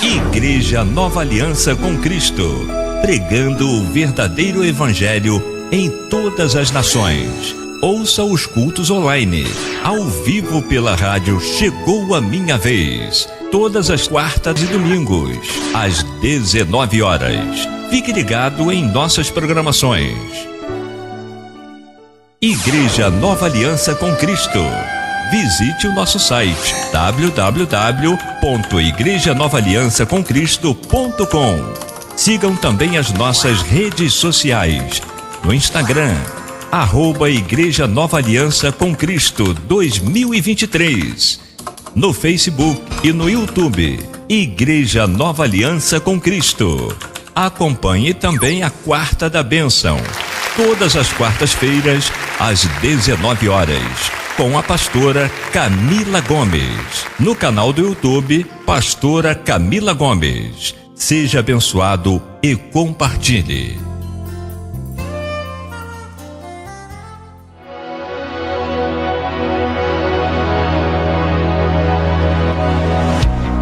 Igreja Nova Aliança com Cristo, pregando o verdadeiro evangelho em todas as nações. Ouça os cultos online, ao vivo pela rádio Chegou a Minha Vez, todas as quartas e domingos, às 19 horas. Fique ligado em nossas programações. Igreja Nova Aliança com Cristo. Visite o nosso site www.igrejanovaaliançacomcristo.com. Sigam também as nossas redes sociais no Instagram, @Igreja Nova Aliança com Cristo 2023, no Facebook e no YouTube, Igreja Nova Aliança com Cristo. Acompanhe também a Quarta da Bênção, todas as quartas-feiras, às 19 horas, com a pastora Camila Gomes, no canal do YouTube, Pastora Camila Gomes. Seja abençoado e compartilhe.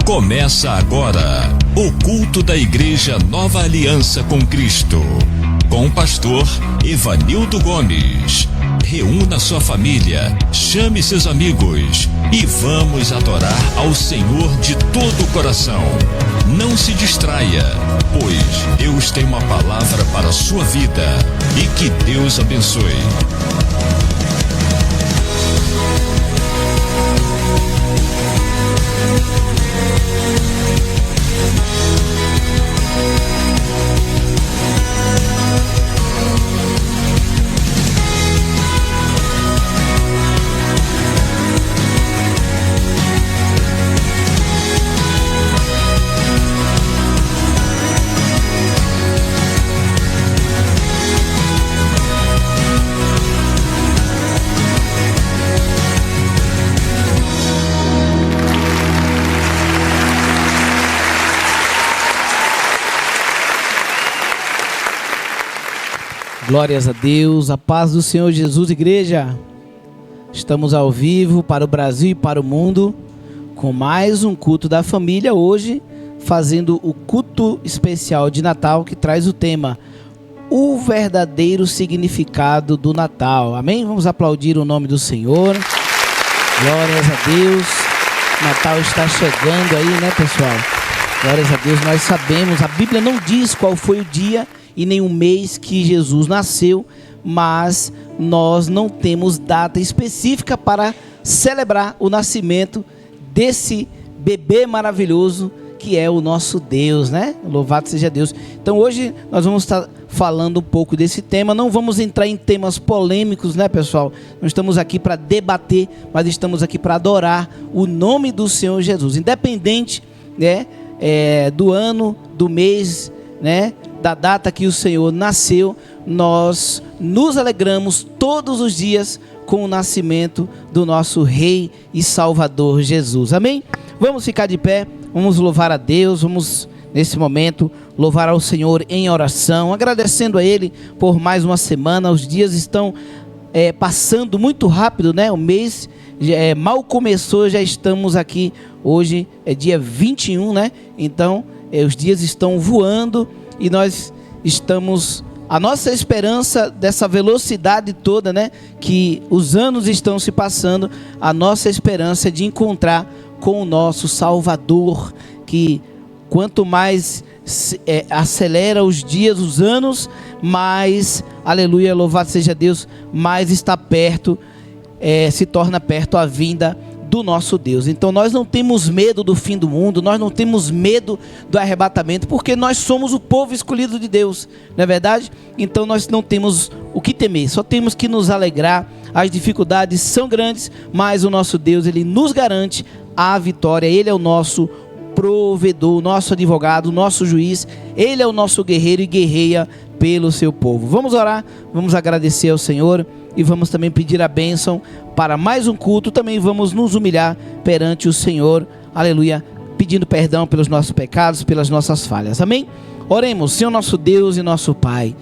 Começa agora o culto da Igreja Nova Aliança com Cristo, com o pastor Evanildo Gomes. Reúna sua família, chame seus amigos e vamos adorar ao Senhor de todo o coração. Não se distraia, pois Deus tem uma palavra para a sua vida e que Deus abençoe. Glórias a Deus, a paz do Senhor Jesus, igreja. Estamos ao vivo para o Brasil e para o mundo, com mais um culto da família, hoje fazendo o culto especial de Natal, que traz o tema, o verdadeiro significado do Natal. Amém? Vamos aplaudir o nome do Senhor. Glórias a Deus. Natal está chegando aí, né, pessoal? Glórias a Deus, nós sabemos, a Bíblia não diz qual foi o dia e nem o mês que Jesus nasceu, mas nós não temos data específica para celebrar o nascimento desse bebê maravilhoso que é o nosso Deus, né? Louvado seja Deus. Então hoje nós vamos estar falando um pouco desse tema. Não vamos entrar em temas polêmicos, né, pessoal? Não estamos aqui para debater, mas estamos aqui para adorar o nome do Senhor Jesus, independente, né, do ano, do mês, né, da data que o Senhor nasceu. Nós nos alegramos todos os dias com o nascimento do nosso Rei e Salvador Jesus. Amém? Vamos ficar de pé, vamos louvar a Deus, vamos nesse momento louvar ao Senhor em oração, agradecendo a Ele por mais uma semana. Os dias estão passando muito rápido, né? O mês mal começou, já estamos aqui. Hoje é dia 21, né? Então os dias estão voando. E nós estamos, a nossa esperança dessa velocidade toda, né, que os anos estão se passando, a nossa esperança é de encontrar com o nosso Salvador, que quanto mais acelera os dias, os anos, mais, aleluia, louvado seja Deus, mais está perto, se torna perto a vinda do nosso Deus. Então nós não temos medo do fim do mundo, nós não temos medo do arrebatamento, porque nós somos o povo escolhido de Deus, não é verdade? Então nós não temos o que temer, só temos que nos alegrar. As dificuldades são grandes, mas o nosso Deus, Ele nos garante a vitória. Ele é o nosso provedor, o nosso advogado, o nosso juiz. Ele é o nosso guerreiro e guerreia pelo seu povo. Vamos orar, vamos agradecer ao Senhor e vamos também pedir a bênção para mais um culto. Também vamos nos humilhar perante o Senhor, aleluia, pedindo perdão pelos nossos pecados, pelas nossas falhas. Amém? Oremos. Senhor nosso Deus e nosso Pai,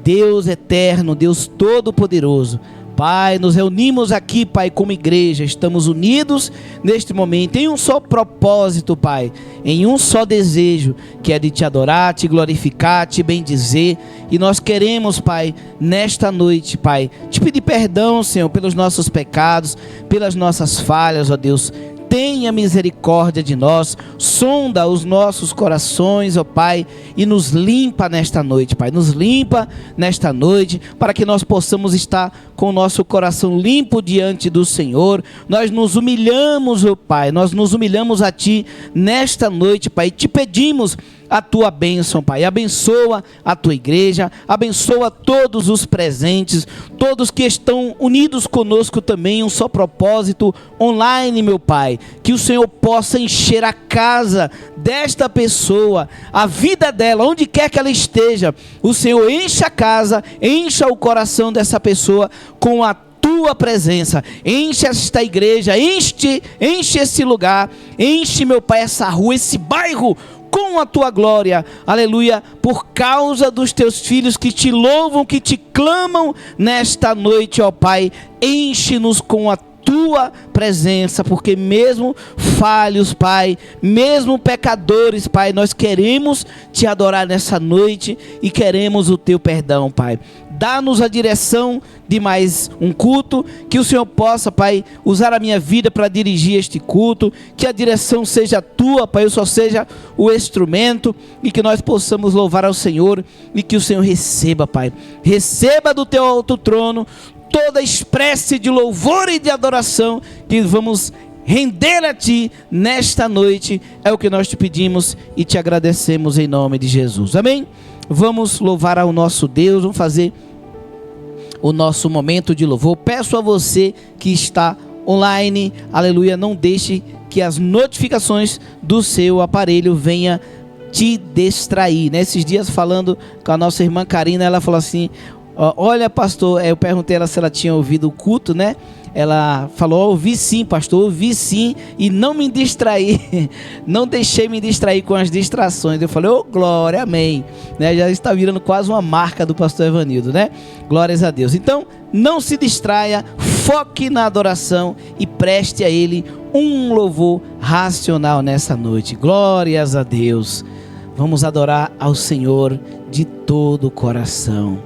Deus eterno, Deus todo-poderoso, Pai, nos reunimos aqui, Pai, como igreja, estamos unidos neste momento, em um só propósito, Pai, em um só desejo, que é de te adorar, te glorificar, te bendizer, e nós queremos, Pai, nesta noite, Pai, te pedir perdão, Senhor, pelos nossos pecados, pelas nossas falhas, ó Deus. Tenha misericórdia de nós, sonda os nossos corações, ó Pai, e nos limpa nesta noite, Pai, nos limpa nesta noite, para que nós possamos estar com o nosso coração limpo diante do Senhor. Nós nos humilhamos, ó Pai, nós nos humilhamos a Ti nesta noite, Pai, e te pedimos a Tua bênção, Pai. Abençoa a Tua igreja, abençoa todos os presentes, todos que estão unidos conosco também, um só propósito online, meu Pai, que o Senhor possa encher a casa desta pessoa, a vida dela, onde quer que ela esteja, o Senhor encha a casa, encha o coração dessa pessoa com a Tua presença, enche esta igreja, enche esse lugar, enche, meu Pai, essa rua, esse bairro, com a Tua glória, aleluia, por causa dos Teus filhos que Te louvam, que Te clamam nesta noite, ó Pai, enche-nos com a Tua presença, porque mesmo falhos, Pai, mesmo pecadores, Pai, nós queremos Te adorar nessa noite e queremos o Teu perdão, Pai. Dá-nos a direção de mais um culto, que o Senhor possa, Pai, usar a minha vida para dirigir este culto, que a direção seja Tua, Pai, eu só seja o instrumento, e que nós possamos louvar ao Senhor, e que o Senhor receba, Pai, receba do Teu alto trono toda espécie de louvor e de adoração que vamos render a Ti nesta noite, é o que nós Te pedimos e Te agradecemos em nome de Jesus, amém? Vamos louvar ao nosso Deus, vamos fazer o nosso momento de louvor. Peço a você que está online, aleluia, não deixe que as notificações do seu aparelho venham te distrair. Nesses dias falando com a nossa irmã Karina, ela falou assim: olha, pastor, eu perguntei ela se ela tinha ouvido o culto, né? Ela falou: ouvi sim, pastor, ouvi sim, e não me distraí, não deixei me distrair com as distrações. Eu falei: glória, amém, né? Já está virando quase uma marca do pastor Evanildo, né? Glórias a Deus. Então, não se distraia, foque na adoração e preste a Ele um louvor racional nessa noite. Glórias a Deus. Vamos adorar ao Senhor de todo o coração.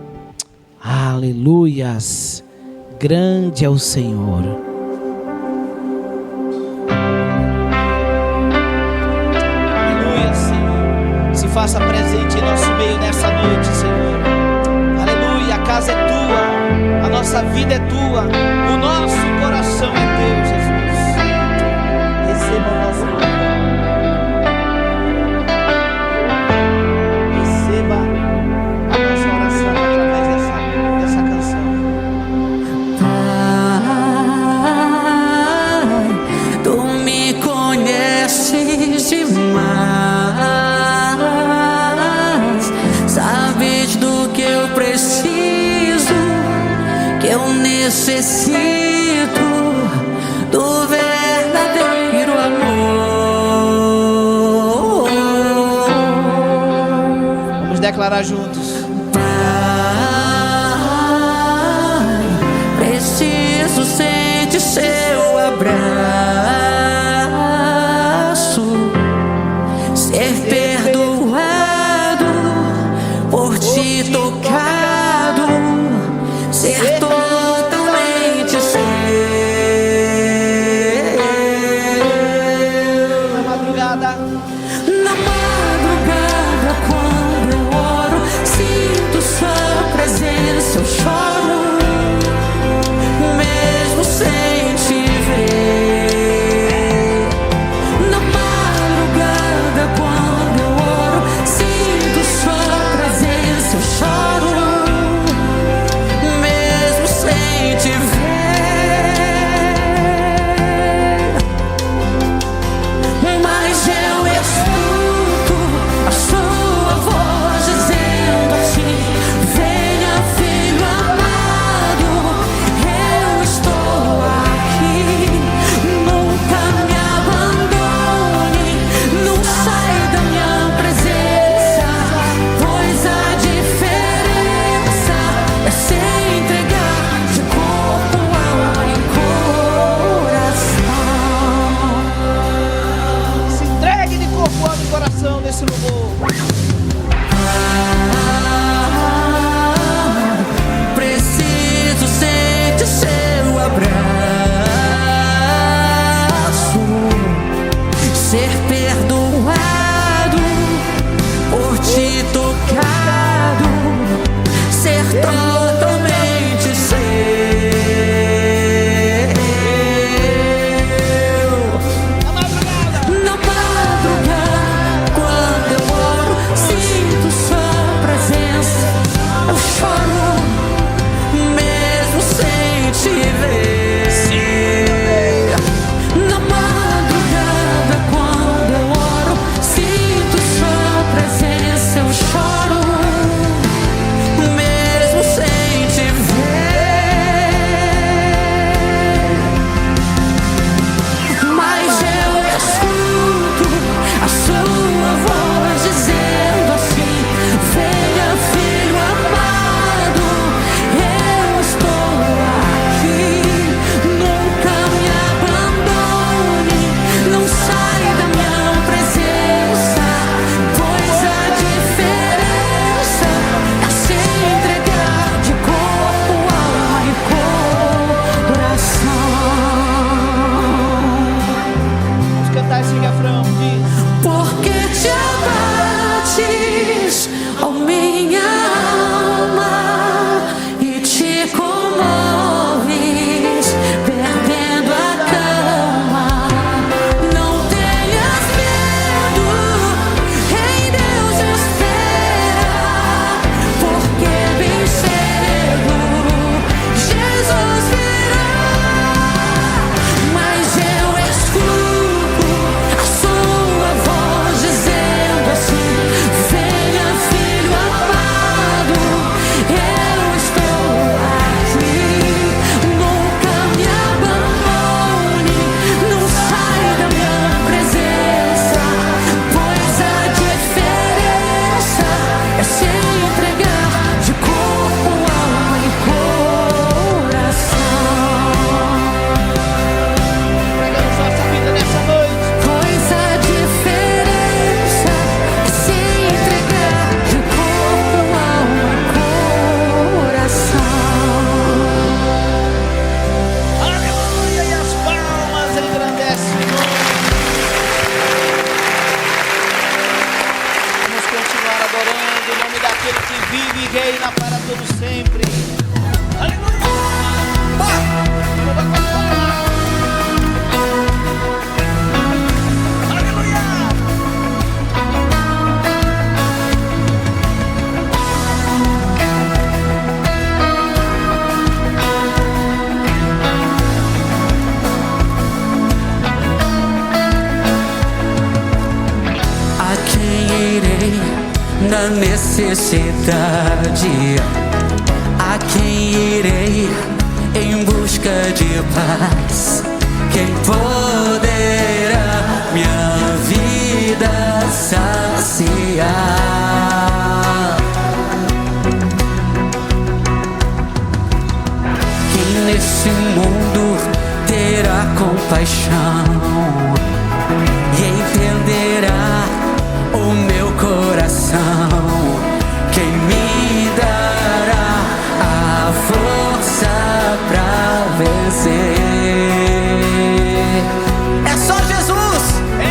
Aleluias. Grande é o Senhor. Aleluia, Senhor. Se faça presente em nosso meio nessa noite, Senhor. Aleluia, a casa é Tua, a nossa vida é Tua, o nosso coração é Teu, Jesus. Receba o nosso louvor. Receba a nossa oração através dessa canção. Sabes do que eu preciso, que eu necessito do verdadeiro amor. Vamos declarar juntos. Pai, preciso sentir seu abraço, ser perdoado, por Ti tocado, ser totalmente seu. Na madrugada, quando eu oro, sinto Sua presença, eu choro, mesmo sem Te ver. Na madrugada, quando eu oro, sinto Sua presença, eu choro, mesmo sem Te ver. Mas eu escuto a Sua voz dizendo assim: venha, filho amado. corpo, alma e coração desse louvor. Preciso sentir seu abraço, ser perdoado, por ti tocado, ser totalmente seu. Na madrugada, quando eu oro, sinto sua presença. Eu choro mesmo sem te ver. Na madrugada, quando eu oro, sinto sua presença. Eu choro mesmo sem te ver. Mas eu escuto a sua voz dizendo assim: venha, filho amado, eu estou aqui. Nunca me abandone, não saia da minha presença, pois a diferença é se entregar de corpo, alma e coração. Vamos cantar esse refrão, diz. Porque te abates, ó minha alma, e te comoves, perdendo a calma. Não tenhas medo, em Deus espera, porque bem cedo Jesus virá. Mas eu escuto a sua voz dizendo assim: venha, filho amado, eu estou aqui. Nunca me abandone, não saia da minha presença, pois a diferença é se entregar de corpo, alma e coração. Pregamos nossa vida nessa noite. Pois a diferença é se entregar de corpo, alma e coração. Aleluia! E as palmas engrandecem o nome. Vamos continuar adorando o nome daquele que vive e reina para todo sempre. Aleluia! Aleluia! A quem irei na necessidade? A quem irei em busca de paz? Quem poderá minha vida saciar? Quem nesse mundo terá compaixão e entenderá o meu coração? Quem me dará a força pra vencer? É só Jesus! É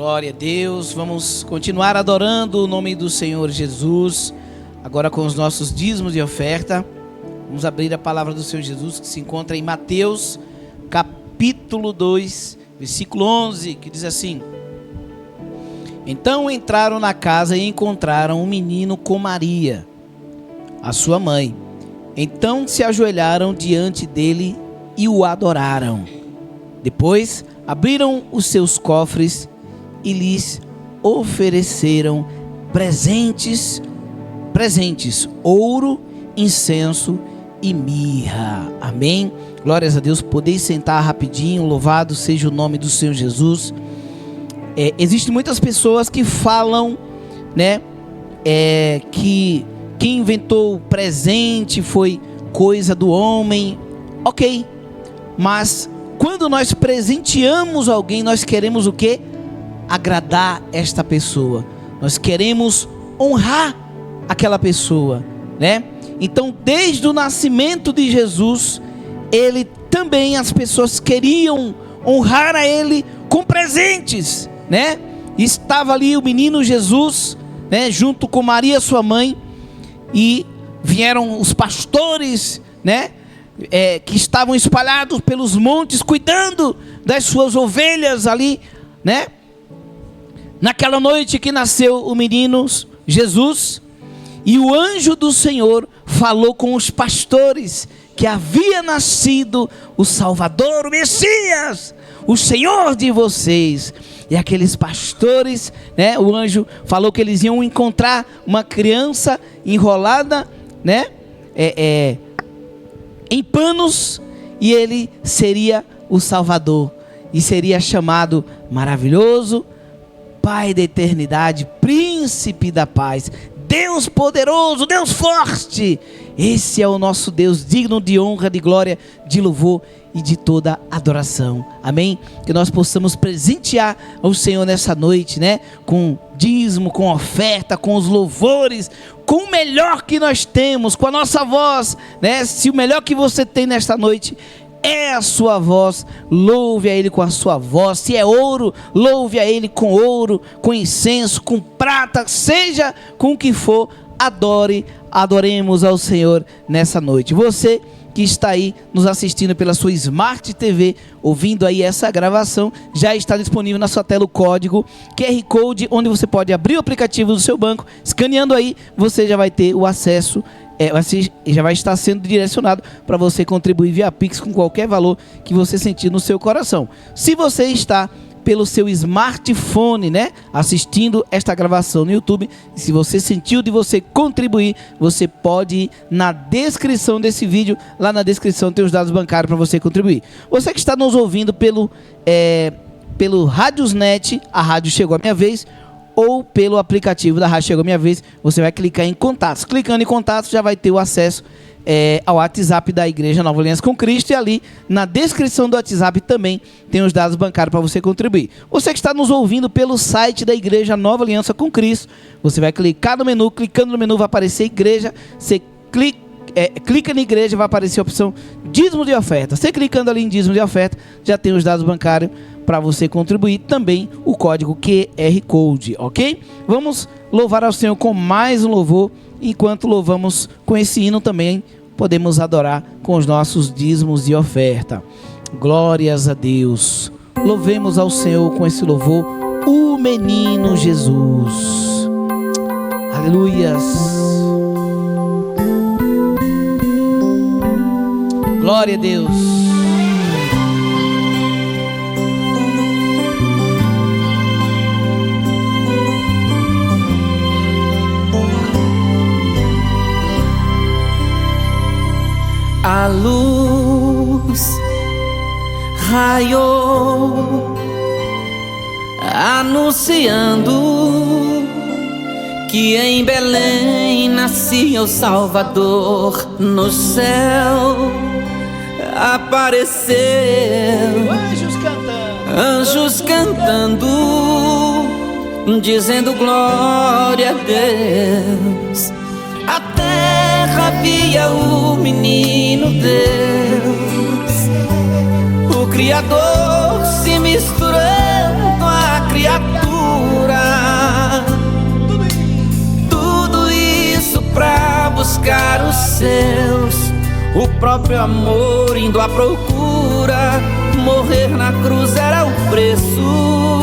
Glória a Deus. Vamos continuar adorando o nome do Senhor Jesus, agora com os nossos dízimos e oferta. Vamos abrir a palavra do Senhor Jesus, que se encontra em Mateus, capítulo 2, versículo 11, que diz assim: Então entraram na casa e encontraram um menino com Maria, a sua mãe. Então se ajoelharam diante dele e o adoraram. Depois abriram os seus cofres e lhes ofereceram presentes, ouro, incenso e mirra. Amém? Glórias a Deus. Podeis sentar rapidinho. Louvado seja o nome do Senhor Jesus. Existem muitas pessoas que falam, né, que quem inventou o presente foi coisa do homem. Ok, mas quando nós presenteamos alguém, nós queremos o quê? Agradar esta pessoa. Nós queremos honrar aquela pessoa, né? Então, desde o nascimento de Jesus, ele também, as pessoas queriam honrar a ele com presentes, né? Estava ali o menino Jesus, né, junto com Maria, sua mãe, e vieram os pastores, né, que estavam espalhados pelos montes, cuidando das suas ovelhas ali, né? Naquela noite que nasceu o menino Jesus, e o anjo do Senhor falou com os pastores que havia nascido o Salvador, o Messias, o Senhor de vocês. E aqueles pastores, né, o anjo falou que eles iam encontrar uma criança enrolada, né, em panos, e ele seria o Salvador, e seria chamado Maravilhoso, Pai da eternidade, Príncipe da paz, Deus poderoso, Deus forte. Esse é o nosso Deus, digno de honra, de glória, de louvor e de toda adoração. Amém? Que nós possamos presentear ao Senhor nessa noite, né? Com dízimo, com oferta, com os louvores, com o melhor que nós temos, com a nossa voz, né? Se o melhor que você tem nesta noite é a sua voz, louve a Ele com a sua voz. Se é ouro, louve a Ele com ouro, com incenso, com prata, seja com o que for, adoremos ao Senhor nessa noite. Você que está aí nos assistindo pela sua Smart TV, ouvindo aí essa gravação, já está disponível na sua tela o código QR Code, onde você pode abrir o aplicativo do seu banco, escaneando aí, você já vai ter o acesso, já vai estar sendo direcionado para você contribuir via Pix com qualquer valor que você sentir no seu coração. Se você está pelo seu smartphone, né, assistindo esta gravação no YouTube, se você sentiu de você contribuir, você pode ir na descrição desse vídeo, lá na descrição tem os dados bancários para você contribuir. Você que está nos ouvindo pelo Radiosnet, a rádio Chegou a Minha Vez, ou pelo aplicativo da Rádio Chegou a Minha Vez, você vai clicar em contatos. Clicando em contatos, já vai ter o acesso ao WhatsApp da Igreja Nova Aliança com Cristo, e ali na descrição do WhatsApp também tem os dados bancários para você contribuir. Você que está nos ouvindo pelo site da Igreja Nova Aliança com Cristo, você vai clicar no menu, clicando no menu vai aparecer Igreja, você clica na igreja, vai aparecer a opção dízimo de oferta. Você clicando ali em dízimo de oferta, já tem os dados bancários para você contribuir, também o código QR Code, ok? Vamos louvar ao Senhor com mais um louvor. Enquanto louvamos com esse hino, também podemos adorar com os nossos dízimos de oferta. Glórias a Deus. Louvemos ao Senhor com esse louvor, o menino Jesus. Aleluias. Glória a Deus. A luz raiou, anunciando que em Belém nascia o Salvador. No céu apareceu anjos cantando, dizendo glória a Deus. A terra via o menino Deus, o Criador se misturando à criatura. buscar os seus, o próprio amor indo à procura. Morrer na cruz era o preço,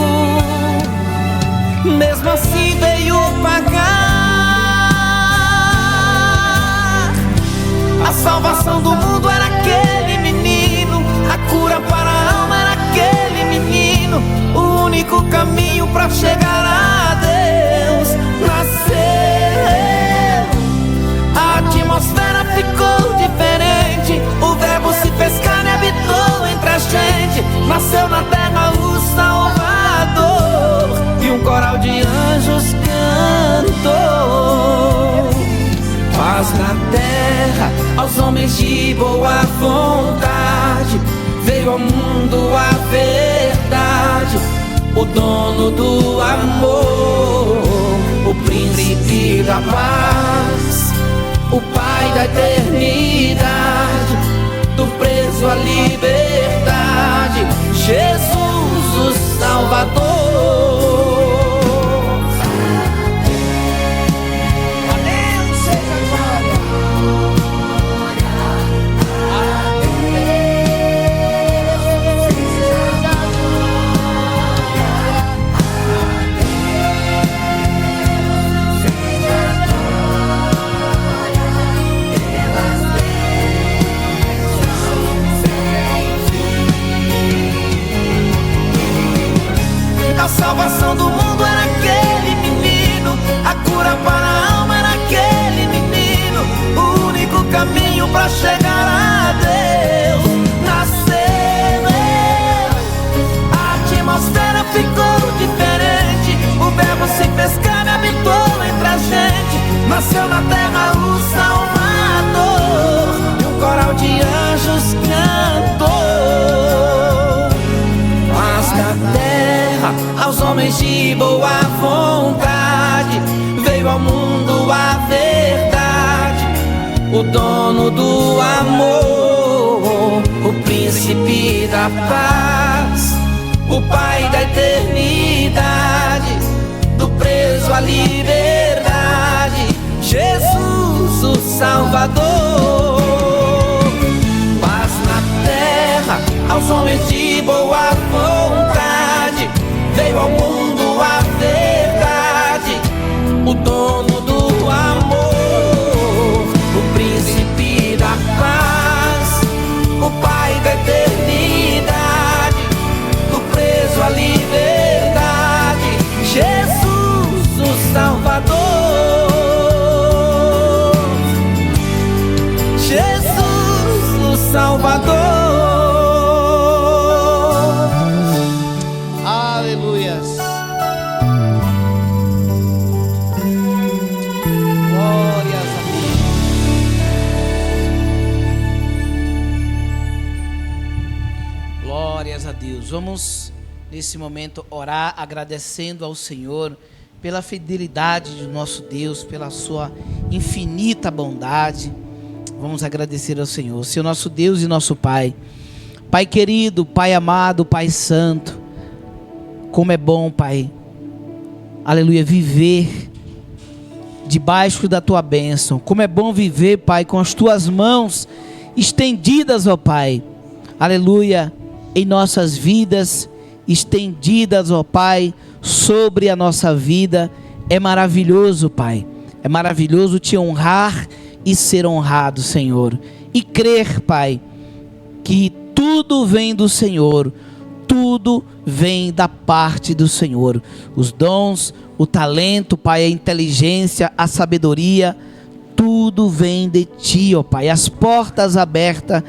mesmo assim veio pagar. A salvação do mundo era aquele menino, a cura para a alma era aquele menino. O único caminho para chegar a Deus nasceu. A atmosfera ficou diferente, o verbo se fez carne e habitou entre a gente. Nasceu na terra o Salvador e um coral de anjos cantou. Paz na terra aos homens de boa vontade, veio ao mundo a verdade, o dono do amor, o príncipe da paz, o pai da eternidade, do preso à liberdade, Jesus o Salvador. A salvação do mundo era aquele menino, a cura para a alma era aquele menino. O único caminho para chegar a Deus nasceu. A atmosfera ficou diferente, o verbo se fez carne e habitou entre a gente. Nasceu na terra o Salvador e um coral de anjos cantou. Paz na terra aos homens de boa vontade, veio ao mundo a verdade, o dono do amor, o príncipe da paz, o pai da eternidade, do preso à liberdade, Jesus o Salvador. Paz na terra aos homens de boa vontade, veio ao mundo a verdade, o dono do amor, o príncipe da paz, o pai da eternidade, do preso à liberdade, Jesus o Salvador, Jesus o Salvador. Vamos nesse momento orar agradecendo ao Senhor pela fidelidade do nosso Deus, pela sua infinita bondade. Vamos agradecer ao Senhor, Senhor nosso Deus e nosso Pai. Pai querido, Pai amado, Pai santo, como é bom, Pai, aleluia, viver debaixo da tua bênção. Como é bom viver, Pai, com as tuas mãos estendidas, ó Pai, aleluia, em nossas vidas, estendidas, ó Pai, sobre a nossa vida. É maravilhoso, Pai, é maravilhoso te honrar e ser honrado, Senhor, e crer, Pai, que tudo vem do Senhor, tudo vem da parte do Senhor, os dons, o talento, Pai, a inteligência, a sabedoria, tudo vem de Ti, ó Pai, as portas abertas,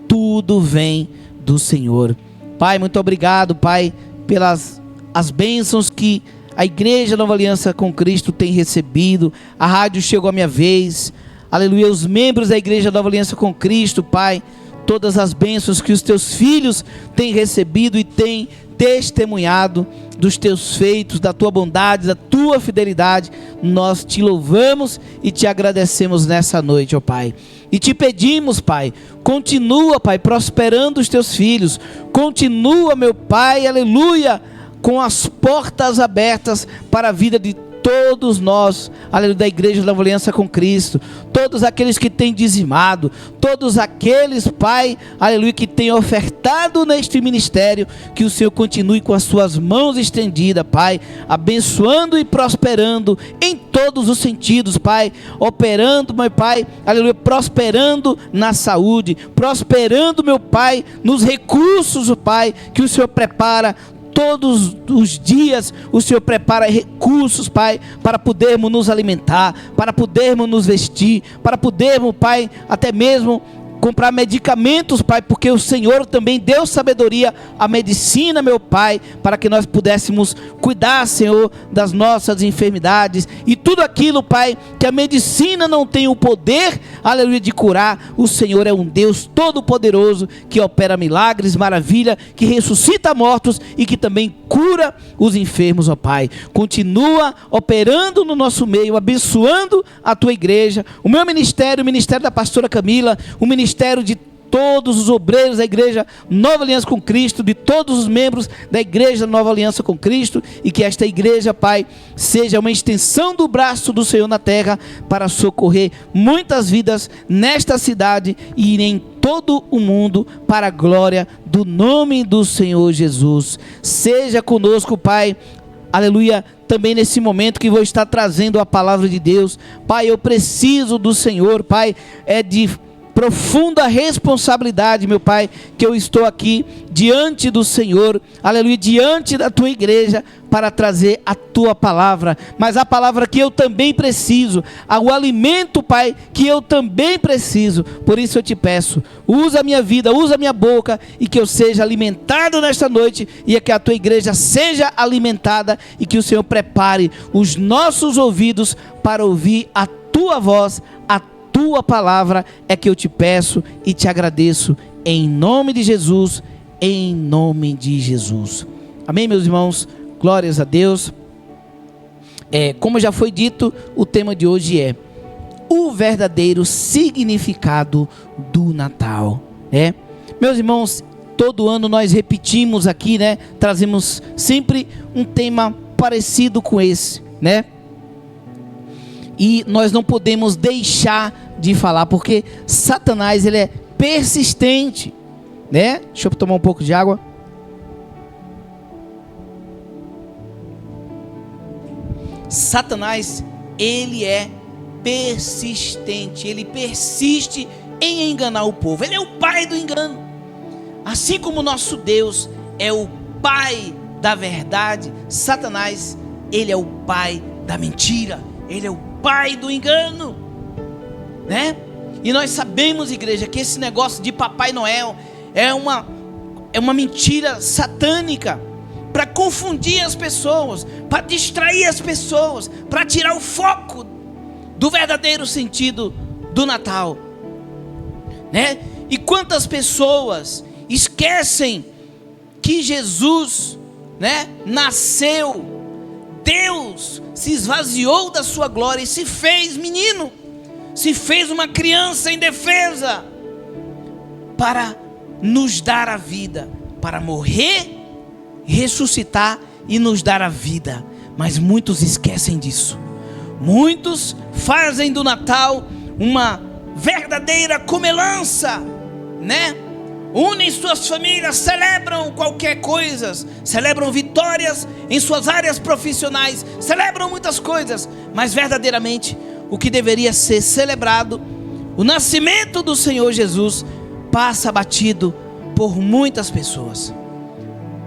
tudo vem do Senhor. Pai, muito obrigado, Pai, pelas as bênçãos que a Igreja Nova Aliança com Cristo tem recebido. A rádio chegou a minha vez, aleluia, os membros da Igreja Nova Aliança com Cristo, Pai, todas as bênçãos que os teus filhos têm recebido e têm testemunhado dos teus feitos, da tua bondade, da tua fidelidade. Nós te louvamos e te agradecemos nessa noite, ó Pai, e te pedimos, Pai, continua, Pai, prosperando os teus filhos, continua, meu Pai, aleluia, com as portas abertas para a vida de todos nós, aleluia, da Igreja Nova Aliança com Cristo, todos aqueles que têm dizimado, todos aqueles, Pai, aleluia, que têm ofertado neste ministério, que o Senhor continue com as suas mãos estendidas, Pai, abençoando e prosperando em todos os sentidos, Pai, operando, meu Pai, aleluia, prosperando na saúde, prosperando, meu Pai, nos recursos, Pai, que o Senhor prepara. Todos os dias o Senhor prepara recursos, Pai, para podermos nos alimentar, para podermos nos vestir, para podermos, Pai, até mesmo comprar medicamentos, Pai, porque o Senhor também deu sabedoria à medicina, meu Pai, para que nós pudéssemos cuidar, Senhor, das nossas enfermidades e tudo aquilo, Pai, que a medicina não tem o poder, aleluia, de curar. O Senhor é um Deus todo-poderoso, que opera milagres, maravilha, que ressuscita mortos e que também cura os enfermos, ó Pai. Continua operando no nosso meio, abençoando a Tua igreja, o meu ministério, o ministério da pastora Camila, o ministério de todos os obreiros da Igreja Nova Aliança com Cristo, de todos os membros da Igreja Nova Aliança com Cristo, e que esta igreja, Pai, seja uma extensão do braço do Senhor na terra, para socorrer muitas vidas nesta cidade e em todo o mundo, para a glória do nome do Senhor Jesus. Seja conosco, Pai, aleluia, também nesse momento que vou estar trazendo a palavra de Deus. Pai, eu preciso do Senhor, Pai, é de profunda responsabilidade, meu Pai, que eu estou aqui diante do Senhor, aleluia, diante da Tua igreja, para trazer a Tua palavra, mas a palavra que eu também preciso, o alimento, Pai, que eu também preciso. Por isso eu te peço, usa a minha vida, usa a minha boca, e que eu seja alimentado nesta noite, e que a Tua igreja seja alimentada, e que o Senhor prepare os nossos ouvidos para ouvir a Tua voz, a Tua palavra. É que eu te peço e te agradeço, em nome de Jesus, em nome de Jesus. Amém, meus irmãos? Glórias a Deus. Como já foi dito, o tema de hoje é o verdadeiro significado do Natal, né? Meus irmãos, todo ano nós repetimos aqui, né? Trazemos sempre um tema parecido com esse, né? E nós não podemos deixar de falar, porque Satanás, ele é persistente, né? Deixa eu tomar um pouco de água. Satanás, ele é persistente, ele persiste em enganar o povo. Ele é o pai do engano. Assim como o nosso Deus é o pai da verdade, Satanás, ele é o pai da mentira. Ele é o pai do engano, né? E nós sabemos, igreja, que esse negócio de Papai Noel é uma mentira satânica, para confundir as pessoas, para distrair as pessoas, para tirar o foco do verdadeiro sentido do Natal, né? E quantas pessoas esquecem que Jesus, né, nasceu, Deus se esvaziou da sua glória e se fez menino, se fez uma criança indefesa, para nos dar a vida, para morrer, ressuscitar e nos dar a vida. Mas muitos esquecem disso. Muitos fazem do Natal uma verdadeira comelança, né? Unem suas famílias, celebram qualquer coisa, celebram vitórias em suas áreas profissionais, celebram muitas coisas, mas verdadeiramente o que deveria ser celebrado, o nascimento do Senhor Jesus, passa batido por muitas pessoas.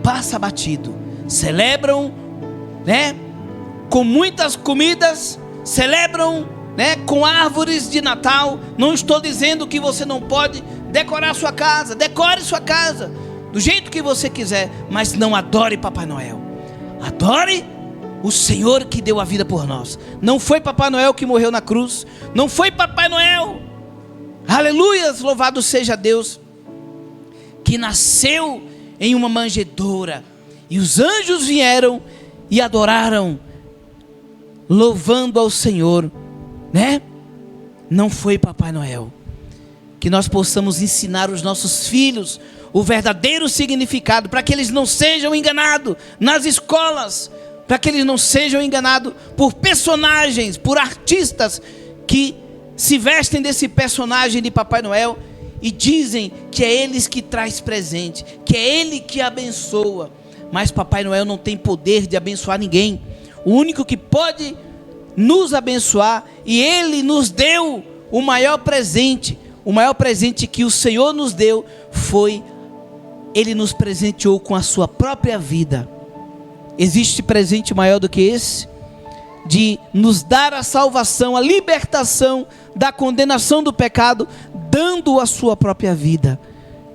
Passa batido. Celebram, né, com muitas comidas, celebram, né, com árvores de Natal. Não estou dizendo que você não pode decorar sua casa, decore sua casa do jeito que você quiser, mas não adore Papai Noel. Adore o Senhor que deu a vida por nós. Não foi Papai Noel que morreu na cruz, não foi Papai Noel, aleluias, louvado seja Deus, que nasceu em uma manjedoura, e os anjos vieram e adoraram, louvando ao Senhor, né? Não foi Papai Noel. Que nós possamos ensinar os nossos filhos o verdadeiro significado, para que eles não sejam enganados nas escolas, para que eles não sejam enganados por personagens, por artistas que se vestem desse personagem de Papai Noel e dizem que é eles que traz presente, que é ele que abençoa. Mas Papai Noel não tem poder de abençoar ninguém. O único que pode nos abençoar, e ele nos deu o maior presente que o Senhor nos deu, foi ele nos presenteou com a sua própria vida. Existe presente maior do que esse? De nos dar a salvação, a libertação da condenação do pecado, dando a sua própria vida,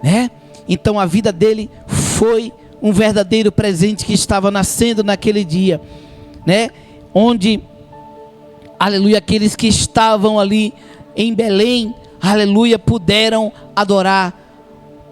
né? Então a vida dele foi um verdadeiro presente que estava nascendo naquele dia, né? Onde, aleluia, aqueles que estavam ali em Belém, aleluia, puderam adorar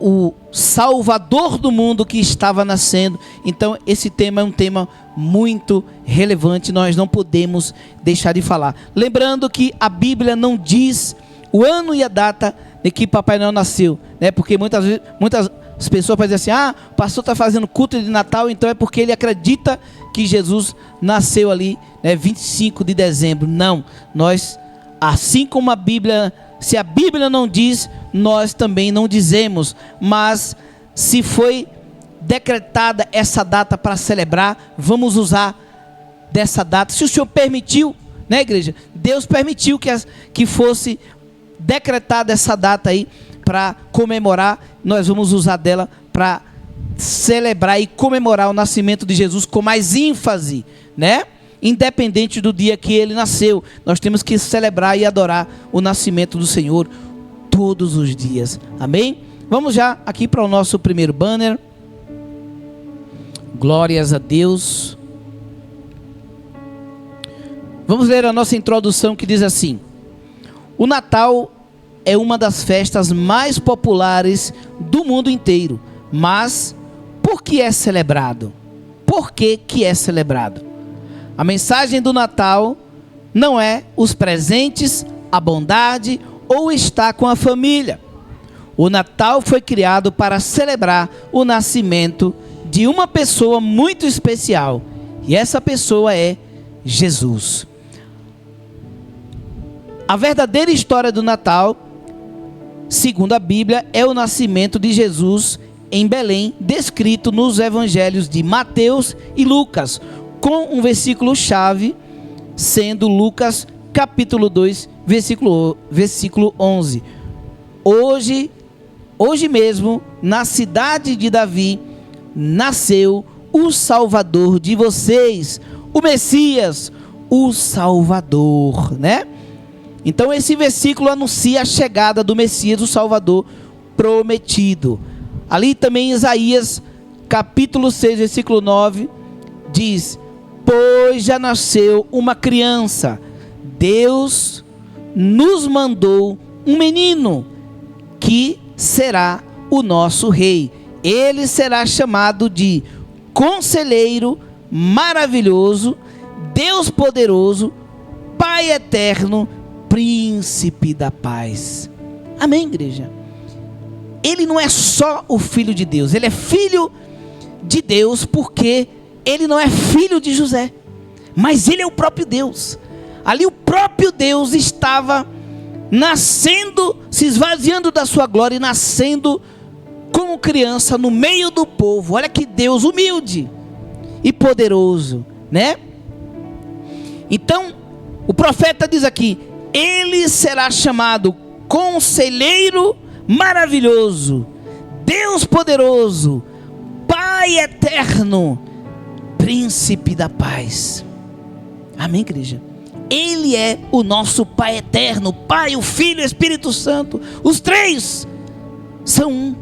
o Salvador do mundo que estava nascendo. Então esse tema é um tema muito relevante, nós não podemos deixar de falar. Lembrando que a Bíblia não diz o ano e a data de que Papai Noel nasceu, né? Porque muitas pessoas podem dizer assim: o pastor está fazendo culto de Natal, então é porque ele acredita que Jesus nasceu ali, né, 25 de dezembro. Não, nós, assim como a Bíblia, se a Bíblia não diz, nós também não dizemos. Mas se foi decretada essa data para celebrar, vamos usar dessa data. Se o Senhor permitiu, né, igreja? Deus permitiu que fosse decretada essa data aí para comemorar. Nós vamos usar dela para celebrar e comemorar o nascimento de Jesus com mais ênfase, né? Independente do dia que ele nasceu, nós temos que celebrar e adorar o nascimento do Senhor todos os dias. Amém? Vamos já aqui para o nosso primeiro banner. Glórias a Deus. Vamos ler a nossa introdução, que diz assim: o Natal é uma das festas mais populares do mundo inteiro. Mas por que é celebrado? Por que é celebrado? A mensagem do Natal não é os presentes, a bondade ou estar com a família. O Natal foi criado para celebrar o nascimento de uma pessoa muito especial. E essa pessoa é Jesus. A verdadeira história do Natal, segundo a Bíblia, é o nascimento de Jesus em Belém, descrito nos evangelhos de Mateus e Lucas, com um versículo-chave, sendo Lucas capítulo 2, versículo 11. Hoje mesmo, na cidade de Davi, nasceu o Salvador de vocês, o Messias, o Salvador, né? Então esse versículo anuncia a chegada do Messias, o Salvador prometido. Ali também Isaías capítulo 6, versículo 9, diz: pois já nasceu uma criança, Deus nos mandou um menino, que será o nosso rei. Ele será chamado de Conselheiro Maravilhoso, Deus Poderoso, Pai Eterno, Príncipe da Paz. Amém, igreja? Ele não é só o Filho de Deus, ele é Filho de Deus porque ele não é filho de José, mas ele é o próprio Deus. Ali o próprio Deus estava nascendo, se esvaziando da sua glória e nascendo como criança no meio do povo. Olha que Deus humilde e poderoso, né? Então o profeta diz aqui: ele será chamado Conselheiro Maravilhoso, Deus Poderoso, Pai Eterno, Príncipe da Paz. Amém, igreja? Ele é o nosso Pai Eterno, o Pai, o Filho e o Espírito Santo. Os três são um.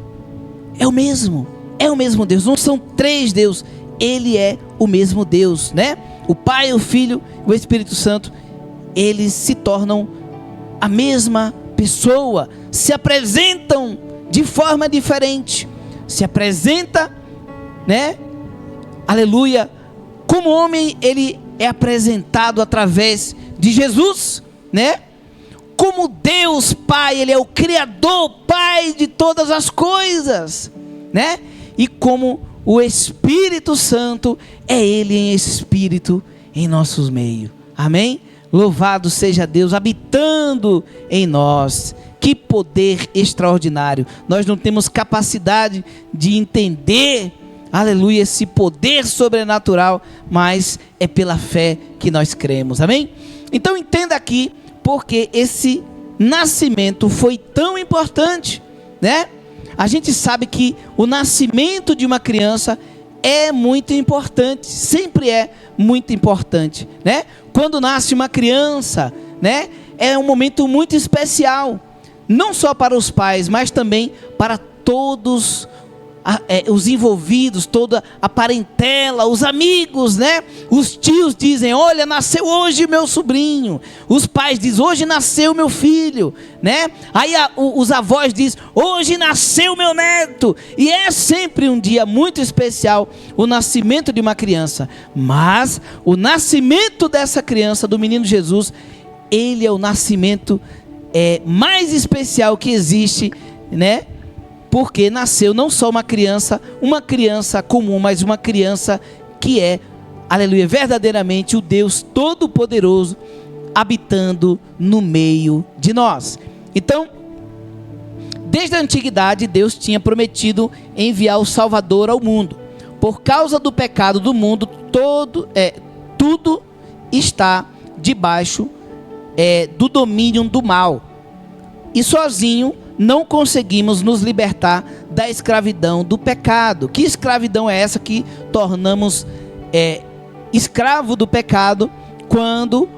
É o mesmo Deus. Não são três deuses. Ele é o mesmo Deus, né? O Pai, o Filho e o Espírito Santo, eles se tornam a mesma pessoa. Se apresentam de forma diferente. Se apresenta, né? Aleluia. Como homem, ele é apresentado através de Jesus, né? Como Deus Pai, ele é o Criador, Pai de todas as coisas, né? E como o Espírito Santo é Ele em espírito em nossos meios. Amém? Louvado seja Deus habitando em nós. Que poder extraordinário. Nós não temos capacidade de entender, aleluia, esse poder sobrenatural, mas é pela fé que nós cremos. Amém? Então entenda aqui porque esse nascimento foi tão importante, né? A gente sabe que o nascimento de uma criança é muito importante, sempre é muito importante, né? Quando nasce uma criança, né, é um momento muito especial, não só para os pais, mas também para todos os envolvidos, toda a parentela, os amigos, né? Os tios dizem: olha, nasceu hoje meu sobrinho. Os pais dizem: hoje nasceu meu filho, né? Aí os avós dizem: hoje nasceu meu neto. E é sempre um dia muito especial o nascimento de uma criança. Mas o nascimento dessa criança, do menino Jesus, ele é o nascimento mais especial que existe, né? Porque nasceu não só uma criança comum, mas uma criança que é, aleluia, verdadeiramente o Deus Todo-Poderoso habitando no meio de nós. Então, desde a antiguidade, Deus tinha prometido enviar o Salvador ao mundo. Por causa do pecado do mundo, tudo está debaixo do domínio do mal. E sozinho não conseguimos nos libertar da escravidão do pecado. Que escravidão é essa que tornamos escravo do pecado? Quando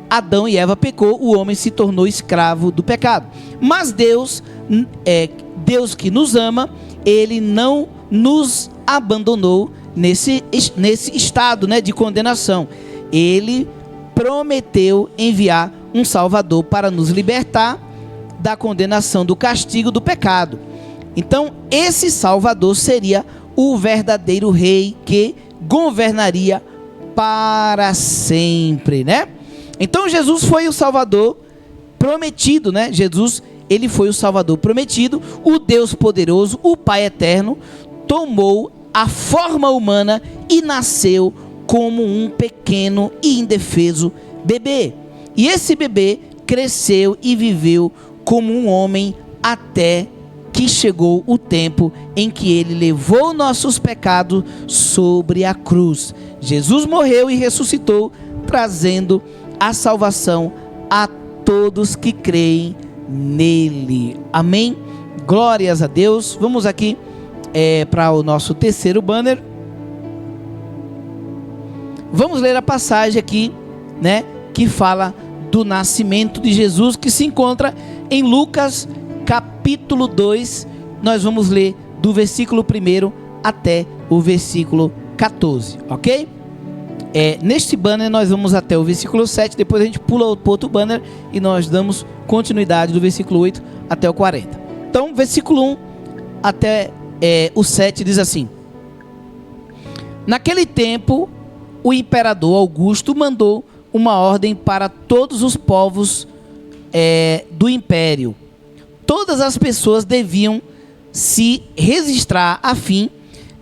Adão e Eva pecou, o homem se tornou escravo do pecado. Mas Deus que nos ama, Ele não nos abandonou nesse estado, né, de condenação. Ele prometeu enviar um Salvador para nos libertar da condenação, do castigo do pecado. Então esse Salvador seria o verdadeiro rei que governaria para sempre, né? Então Jesus foi o Salvador prometido, né? Jesus, ele foi o Salvador prometido. O Deus poderoso, o Pai eterno, tomou a forma humana e nasceu como um pequeno e indefeso bebê. E esse bebê cresceu e viveu como um homem até que chegou o tempo em que ele levou nossos pecados sobre a cruz. Jesus morreu e ressuscitou, trazendo a salvação a todos que creem nele. Amém? Glórias a Deus. Vamos aqui para o nosso terceiro banner. Vamos ler a passagem aqui, né, que fala do nascimento de Jesus, que se encontra em Lucas capítulo 2. Nós vamos ler do versículo 1 até o versículo 14, ok? Neste banner nós vamos até o versículo 7, depois a gente pula para outro banner e nós damos continuidade do versículo 8 até o 40. Então, versículo 1 até o 7 diz assim: Naquele tempo, o imperador Augusto mandou uma ordem para todos os povos do império. Todas as pessoas deviam se registrar a fim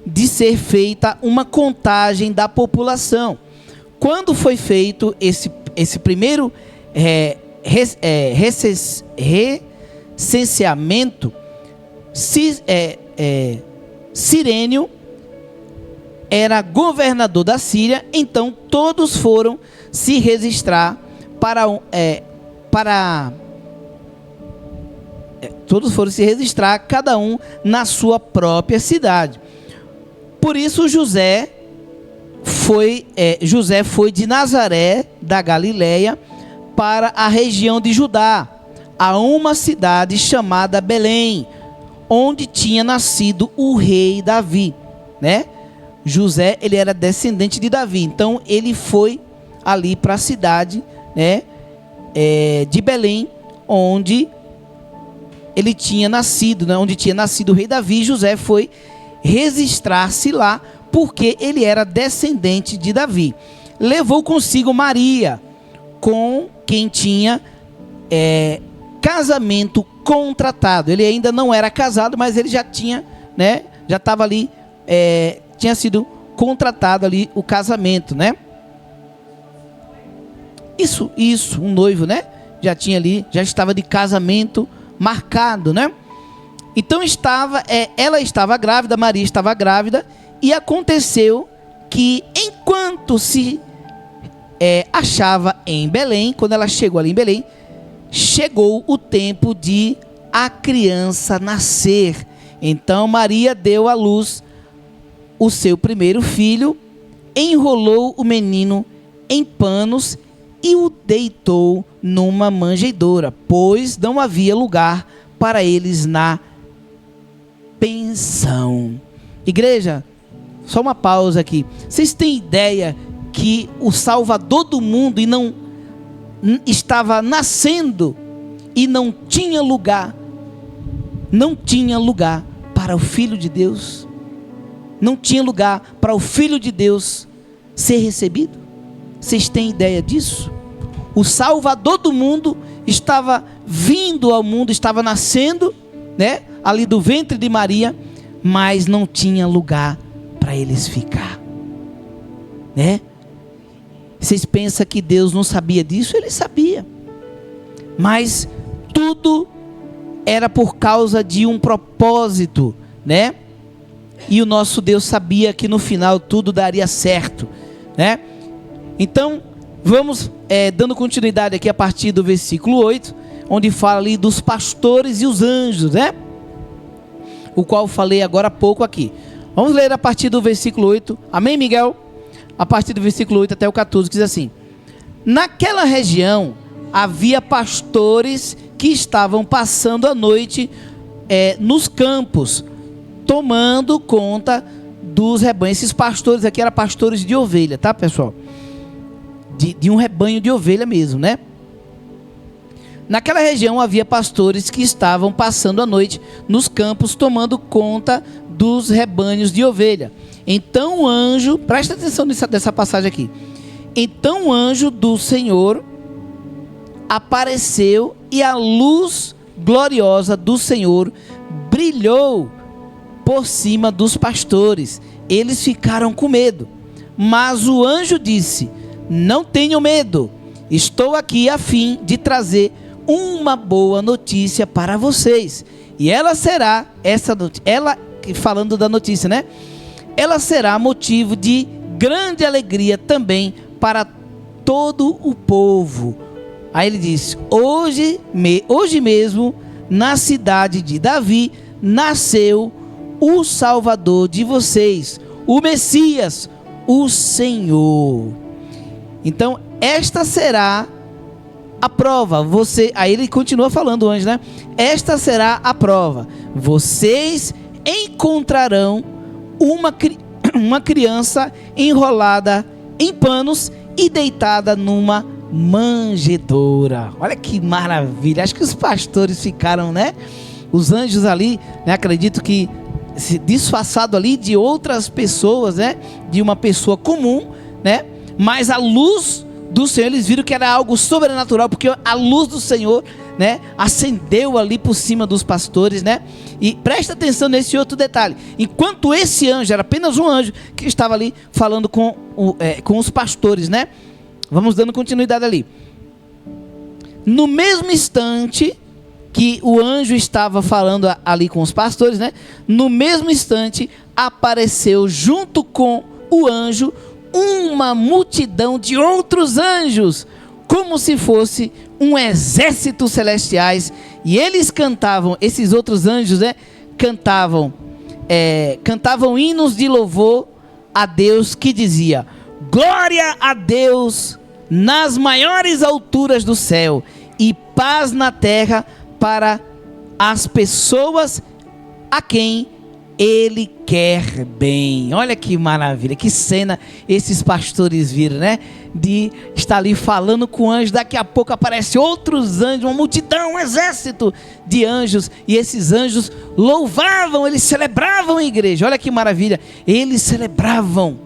de ser feita uma contagem da população. Quando foi feito esse primeiro recenseamento, Cirênio era governador da Síria. Então todos foram se registrar cada um na sua própria cidade. Por isso José foi de Nazaré da Galileia para a região de Judá, a uma cidade chamada Belém, onde tinha nascido o rei Davi, né? José, ele era descendente de Davi, então ele foi ali para a cidade, né, de Belém, onde ele tinha nascido, né, onde tinha nascido o rei Davi. José foi registrar-se lá, porque ele era descendente de Davi. Levou consigo Maria, com quem tinha casamento contratado. Ele ainda não era casado, mas ele já tinha, né, já estava ali tinha sido contratado ali o casamento, né? Isso, um noivo, né? Já estava de casamento marcado, né? Então ela estava grávida, Maria estava grávida, e aconteceu que enquanto se achava em Belém, quando ela chegou ali em Belém, chegou o tempo de a criança nascer. Então Maria deu à luz o seu primeiro filho, enrolou o menino em panos e o deitou numa manjedoura, pois não havia lugar para eles na pensão. Igreja, só uma pausa aqui. Vocês têm ideia que o Salvador do mundo estava nascendo e não tinha lugar para o Filho de Deus? Não tinha lugar para o Filho de Deus ser recebido? Vocês têm ideia disso? O Salvador do mundo estava vindo ao mundo, estava nascendo, né, ali do ventre de Maria, mas não tinha lugar para eles ficar, né? Vocês pensam que Deus não sabia disso? Ele sabia, mas tudo era por causa de um propósito, né? E o nosso Deus sabia que no final tudo daria certo, né? Então, vamos dando continuidade aqui a partir do versículo 8, onde fala ali dos pastores e os anjos, né? O qual falei agora há pouco aqui. Vamos ler a partir do versículo 8. Amém, Miguel? A partir do versículo 8 até o 14, que diz assim: naquela região havia pastores que estavam passando a noite nos campos, tomando conta dos rebanhos. Esses pastores aqui eram pastores de ovelha, tá, pessoal? De um rebanho de ovelha mesmo, né? Naquela região havia pastores que estavam passando a noite nos campos, tomando conta dos rebanhos de ovelha. Então o anjo, presta atenção dessa passagem aqui. Então o anjo do Senhor apareceu e a luz gloriosa do Senhor brilhou por cima dos pastores. Eles ficaram com medo. Mas o anjo disse: não tenham medo, estou aqui a fim de trazer uma boa notícia para vocês. E ela será, falando da notícia, né? Ela será motivo de grande alegria também para todo o povo. Aí ele diz: hoje mesmo, na cidade de Davi, nasceu o Salvador de vocês, o Messias, o Senhor. Então, esta será a prova. Aí ele continua falando, o anjo, né? Esta será a prova. Vocês encontrarão uma criança enrolada em panos e deitada numa manjedoura. Olha que maravilha. Acho que os pastores ficaram, né? Os anjos ali, né? Acredito que disfarçado ali de outras pessoas, né? De uma pessoa comum, né? Mas a luz do Senhor, eles viram que era algo sobrenatural, porque a luz do Senhor, né, acendeu ali por cima dos pastores, né? E presta atenção nesse outro detalhe. Enquanto esse anjo era apenas um anjo que estava ali falando com os pastores, né? Vamos dando continuidade ali. No mesmo instante que o anjo estava falando ali com os pastores, né? No mesmo instante apareceu junto com o anjo uma multidão de outros anjos, como se fosse um exército celestiais, e eles cantavam, esses outros anjos, né, cantavam hinos de louvor a Deus, que dizia: glória a Deus nas maiores alturas do céu, e paz na terra para as pessoas a quem Ele quer bem. Olha que maravilha, que cena esses pastores viram, né? De estar ali falando com o anjo. Daqui a pouco aparece outros anjos, uma multidão, um exército de anjos. E esses anjos louvavam, eles celebravam a igreja. Olha que maravilha, eles celebravam,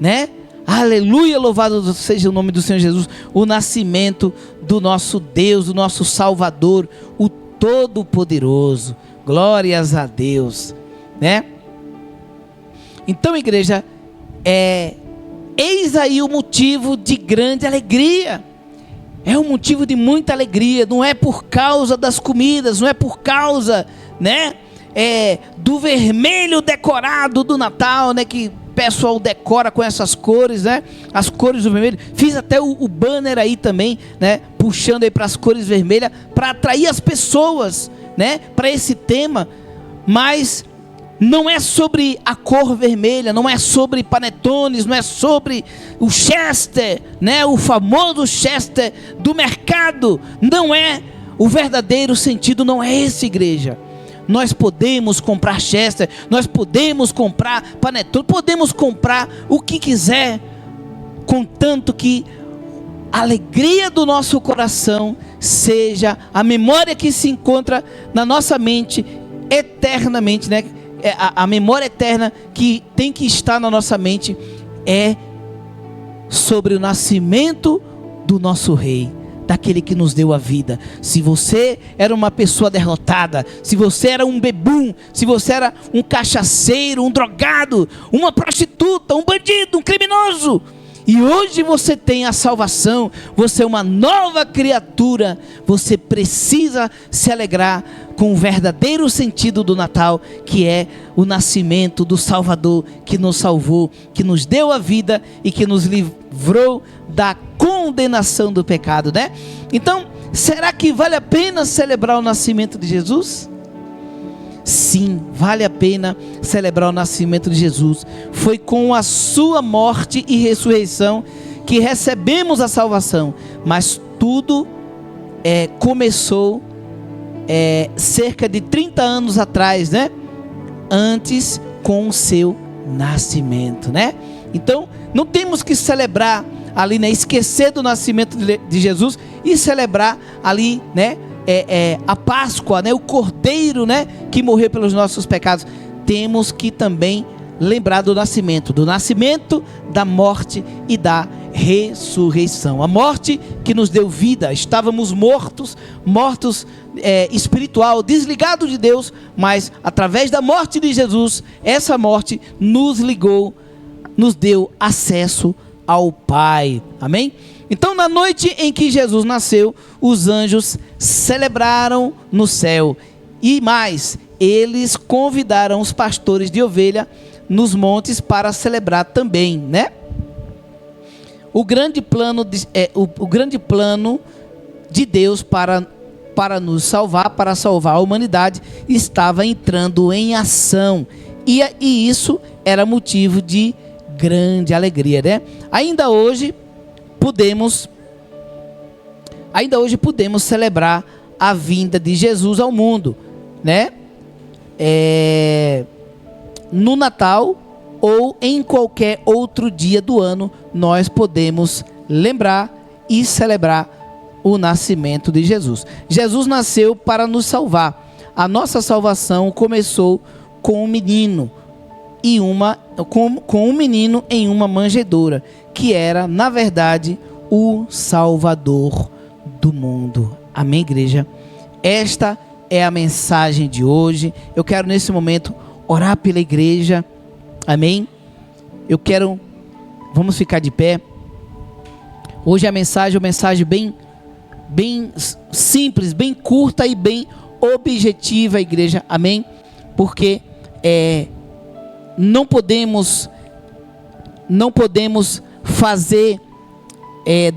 né? Aleluia, louvado seja o nome do Senhor Jesus. O nascimento do nosso Deus, do nosso Salvador, o Todo-Poderoso. Glórias a Deus, né? Então, igreja, eis aí o motivo de grande alegria. É um motivo de muita alegria. Não é por causa das comidas, não é por causa, né, do vermelho decorado do Natal, né, que o pessoal decora com essas cores, né, as cores do vermelho. Fiz até o banner aí também, né, puxando aí para as cores vermelhas, para atrair as pessoas, né, para esse tema. Mas não é sobre a cor vermelha, não é sobre panetones, não é sobre o Chester, né, o famoso Chester do mercado. Não é o verdadeiro sentido, não é esse, igreja. Nós podemos comprar Chester, nós podemos comprar panetone, podemos comprar o que quiser, contanto que a alegria do nosso coração seja a memória que se encontra na nossa mente eternamente, né? A memória eterna que tem que estar na nossa mente é sobre o nascimento do nosso Rei, daquele que nos deu a vida. Se você era uma pessoa derrotada, se você era um bebum, se você era um cachaceiro, um drogado, uma prostituta, um bandido, um criminoso, e hoje você tem a salvação, você é uma nova criatura, você precisa se alegrar com o verdadeiro sentido do Natal, que é o nascimento do Salvador, que nos salvou, que nos deu a vida e que nos livrou da condenação do pecado, né? Então, será que vale a pena celebrar o nascimento de Jesus? Sim, vale a pena celebrar o nascimento de Jesus. Foi com a sua morte e ressurreição que recebemos a salvação. Mas tudo começou cerca de 30 anos atrás, né? Antes, com o seu nascimento, né? Então, não temos que celebrar ali, né? Esquecer do nascimento de Jesus e celebrar ali, né? A Páscoa, né? O Cordeiro, né? Que morreu pelos nossos pecados. Temos que também lembrar do nascimento, da morte e da ressurreição. A morte que nos deu vida. Estávamos mortos espiritual, desligados de Deus, mas através da morte de Jesus, essa morte nos ligou, nos deu acesso ao Pai. Amém? Então, na noite em que Jesus nasceu, os anjos celebraram no céu. E mais, eles convidaram os pastores de ovelha nos montes para celebrar também, né? O grande plano de Deus para nos salvar, para salvar a humanidade, estava entrando em ação. E isso era motivo de grande alegria, né? Ainda hoje podemos celebrar a vinda de Jesus ao mundo, né? No Natal ou em qualquer outro dia do ano, nós podemos lembrar e celebrar o nascimento de Jesus. Jesus nasceu para nos salvar. A nossa salvação começou com um menino com um menino em uma manjedoura, que era, na verdade, o Salvador do mundo. Amém, igreja? Esta é a mensagem de hoje. Eu quero nesse momento orar pela igreja. Amém? Vamos ficar de pé. Hoje a mensagem é uma mensagem bem simples, bem curta e bem objetiva, igreja. Amém? Porque não podemos fazer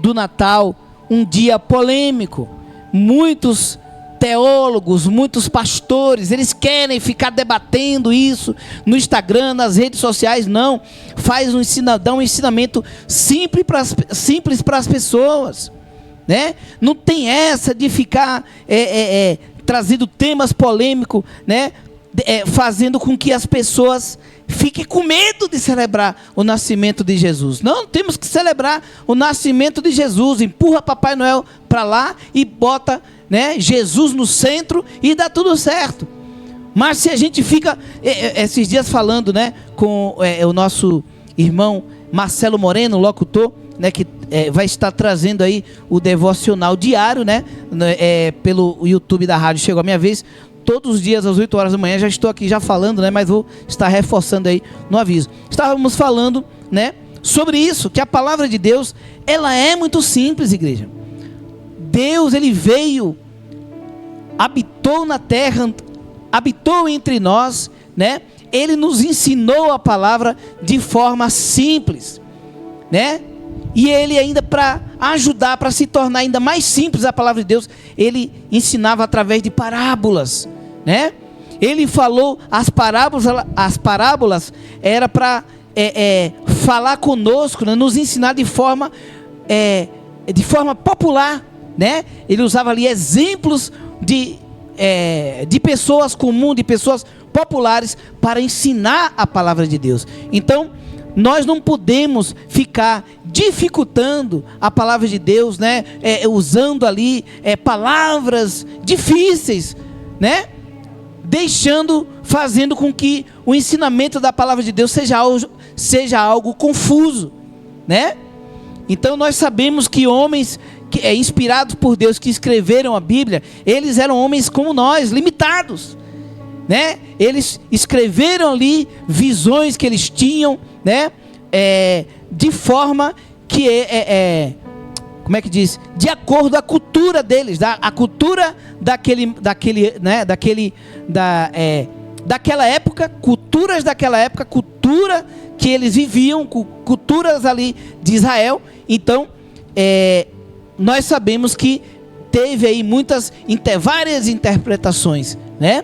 do Natal um dia polêmico. Muitos teólogos, muitos pastores, eles querem ficar debatendo isso no Instagram, nas redes sociais. Não, dá um ensinamento simples para as pessoas, né? Não tem essa de ficar trazendo temas polêmicos, né? Fazendo com que as pessoas fiquem com medo de celebrar o nascimento de Jesus. Não, temos que celebrar o nascimento de Jesus. Empurra Papai Noel para lá e bota, né, Jesus no centro e dá tudo certo. Mas se a gente fica esses dias falando, né, com o nosso irmão Marcelo Moreno, locutor, né, que vai estar trazendo aí o devocional diário, né, pelo YouTube da rádio Chegou a Minha Vez, todos os dias às 8 horas da manhã, já estou aqui já falando, né? Mas vou estar reforçando aí no aviso. Estávamos falando, né, sobre isso, que a palavra de Deus, ela é muito simples, igreja. Deus, ele veio, habitou na terra, habitou entre nós, né? Ele nos ensinou a palavra de forma simples, né? E ele ainda, para ajudar, para se tornar ainda mais simples a palavra de Deus, ele ensinava através de parábolas, né? Ele falou, as parábolas era para falar conosco, né? Nos ensinar de forma popular, né? Ele usava ali exemplos de pessoas comuns, de pessoas populares, para ensinar a palavra de Deus. Então, nós não podemos ficar dificultando a palavra de Deus, né? Usando ali palavras difíceis, né? Fazendo com que o ensinamento da palavra de Deus seja algo confuso, né? Então nós sabemos que homens inspirados por Deus, que escreveram a Bíblia, eles eram homens como nós, limitados, né? Eles escreveram ali visões que eles tinham, né? De forma que como é que diz? De acordo com a cultura deles, a cultura daquela época, culturas daquela época, cultura que eles viviam, culturas ali de Israel. Então, nós sabemos que teve aí várias interpretações, né?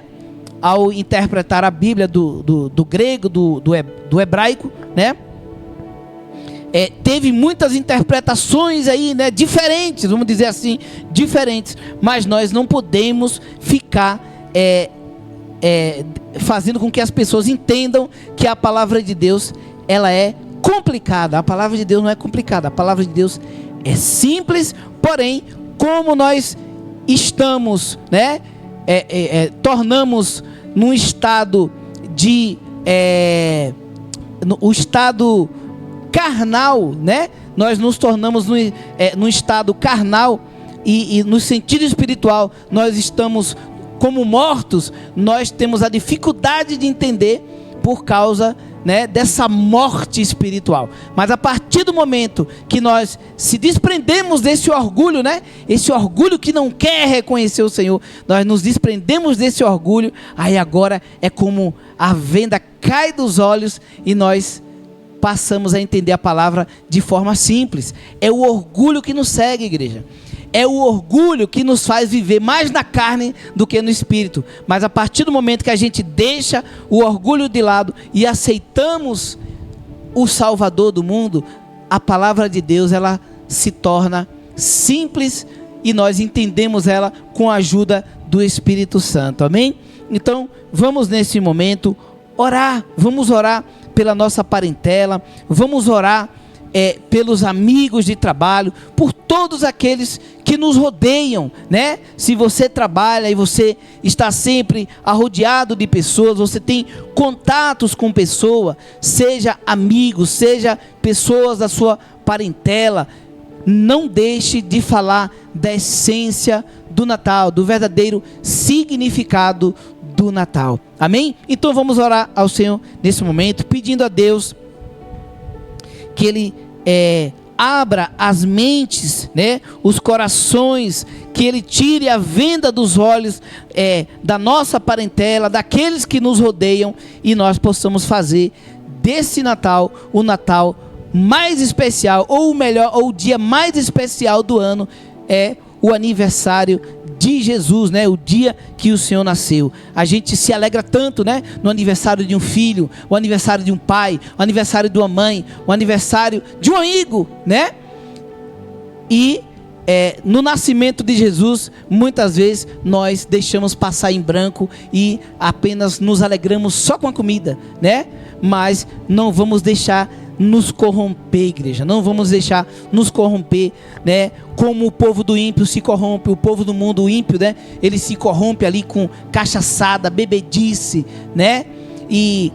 Ao interpretar a Bíblia do grego, do hebraico, né? Teve muitas interpretações aí, né? Diferentes, vamos dizer assim, diferentes. Mas nós não podemos ficar fazendo com que as pessoas entendam que a palavra de Deus, ela é complicada. A palavra de Deus não é complicada. A palavra de Deus é simples, porém, como nós estamos, né? Tornamos num estado o estado carnal, né? Nós nos tornamos num estado carnal e no sentido espiritual nós estamos como mortos. Nós temos a dificuldade de entender por causa, né, dessa morte espiritual. Mas a partir do momento que nós se desprendemos desse orgulho, né, esse orgulho que não quer reconhecer o Senhor, nós nos desprendemos desse orgulho, aí agora é como a venda cai dos olhos e nós passamos a entender a palavra de forma simples. É o orgulho que nos segue, igreja. É o orgulho que nos faz viver mais na carne do que no espírito. Mas a partir do momento que a gente deixa o orgulho de lado e aceitamos o Salvador do mundo, a palavra de Deus, ela se torna simples e nós entendemos ela com a ajuda do Espírito Santo. Amém? Então, vamos nesse momento orar. Vamos orar pela nossa parentela. Vamos orar pelos amigos de trabalho, por todos aqueles que nos rodeiam, né? Se você trabalha e você está sempre rodeado de pessoas, você tem contatos com pessoas, seja amigos, seja pessoas da sua parentela, não deixe de falar da essência do Natal, do verdadeiro significado do Natal. Amém? Então vamos orar ao Senhor nesse momento, pedindo a Deus que Ele abra as mentes, né, os corações, que Ele tire a venda dos olhos da nossa parentela, daqueles que nos rodeiam, e nós possamos fazer desse Natal o Natal mais especial, ou o melhor, ou o dia mais especial do ano, o aniversário de Jesus, né? O dia que o Senhor nasceu. A gente se alegra tanto, né? No aniversário de um filho, o aniversário de um pai, o aniversário de uma mãe, o aniversário de um amigo, né? E no nascimento de Jesus, muitas vezes nós deixamos passar em branco e apenas nos alegramos só com a comida, né? Mas não vamos deixar nos corromper, igreja. Não vamos deixar nos corromper, né? Como o povo do ímpio se corrompe, o povo do mundo ímpio, né? Ele se corrompe ali com cachaçada, bebedice, né? E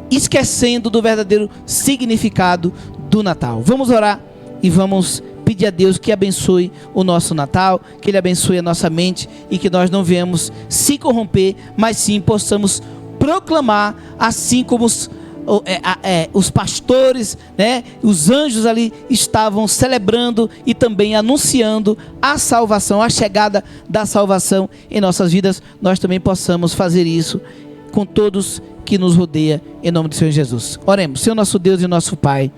esquecendo do verdadeiro significado do Natal. Vamos orar e vamos pedir a Deus que abençoe o nosso Natal, que Ele abençoe a nossa mente e que nós não venhamos se corromper, mas sim possamos proclamar, assim como os pastores, né, os anjos ali estavam celebrando e também anunciando a salvação, a chegada da salvação em nossas vidas. Nós também possamos fazer isso com todos que nos rodeia, em nome do Senhor Jesus. Oremos. Senhor nosso Deus e nosso Pai,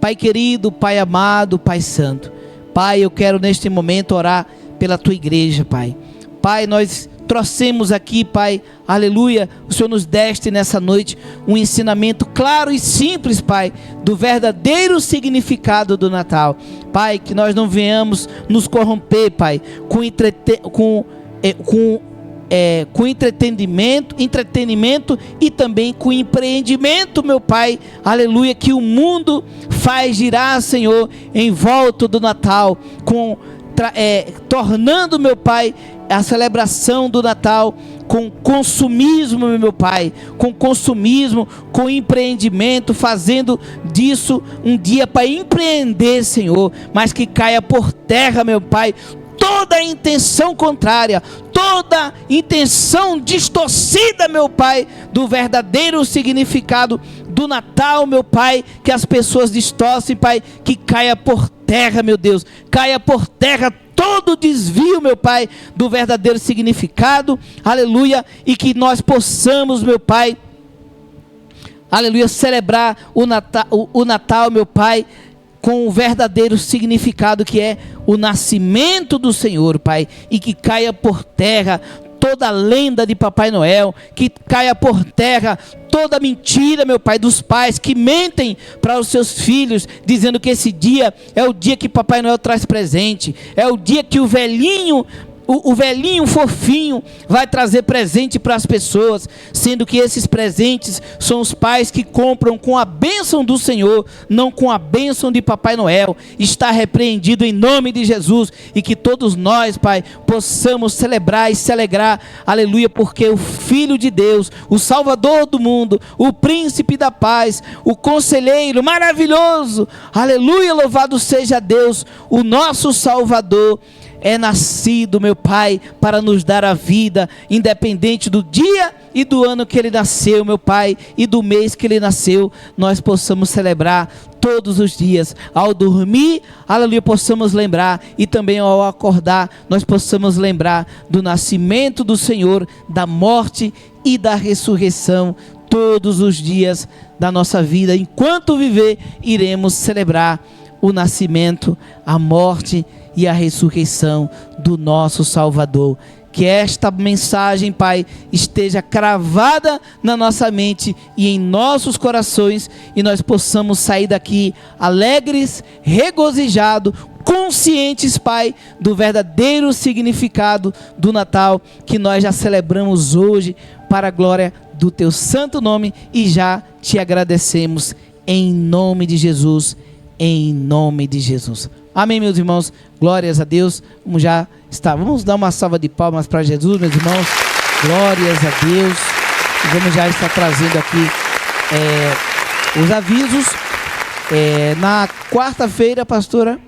Pai querido, Pai amado, Pai santo, Pai, eu quero neste momento orar pela Tua igreja, Pai. Pai, nós trouxemos aqui, Pai, aleluia, o Senhor nos deste nessa noite um ensinamento claro e simples, Pai, do verdadeiro significado do Natal. Pai, que nós não venhamos nos corromper, Pai, com entretenimento e também com empreendimento, meu Pai, aleluia, que o mundo faz girar, Senhor, em volta do Natal, tornando, meu Pai, a celebração do Natal com consumismo, meu Pai, com consumismo, com empreendimento, fazendo disso um dia para empreender, Senhor, mas que caia por terra, meu Pai, toda intenção contrária, toda intenção distorcida, meu Pai, do verdadeiro significado do Natal, meu Pai, que as pessoas distorcem, Pai, que caia por terra, meu Deus, caia por terra todo desvio, meu Pai, do verdadeiro significado, aleluia, e que nós possamos, meu Pai, aleluia, celebrar o Natal, meu Pai, com o verdadeiro significado que é o nascimento do Senhor, Pai, e que caia por terra toda a lenda de Papai Noel, que caia por terra toda a mentira, meu Pai, dos pais que mentem para os seus filhos, dizendo que esse dia é o dia que Papai Noel traz presente, é o dia que o velhinho fofinho vai trazer presente para as pessoas, sendo que esses presentes são os pais que compram com a bênção do Senhor, não com a bênção de Papai Noel. Está repreendido em nome de Jesus, e que todos nós, Pai, possamos celebrar e se alegrar, aleluia, porque o Filho de Deus, o Salvador do mundo, o Príncipe da Paz, o Conselheiro maravilhoso, aleluia, louvado seja Deus, o nosso Salvador, é nascido, meu Pai, para nos dar a vida, independente do dia e do ano que Ele nasceu, meu Pai, e do mês que Ele nasceu. Nós possamos celebrar todos os dias, ao dormir, aleluia, possamos lembrar, e também ao acordar, nós possamos lembrar do nascimento do Senhor, da morte e da ressurreição. Todos os dias da nossa vida, enquanto viver, iremos celebrar o nascimento, a morte e a ressurreição do nosso Salvador. Que esta mensagem, Pai, esteja cravada na nossa mente e em nossos corações, e nós possamos sair daqui alegres, regozijados, conscientes, Pai, do verdadeiro significado do Natal, que nós já celebramos hoje, para a glória do Teu santo nome, e já Te agradecemos em nome de Jesus, em nome de Jesus. Amém, meus irmãos, glórias a Deus. Vamos dar uma salva de palmas para Jesus, meus irmãos, glórias a Deus. E vamos já estar trazendo aqui os avisos. Na quarta-feira, pastora,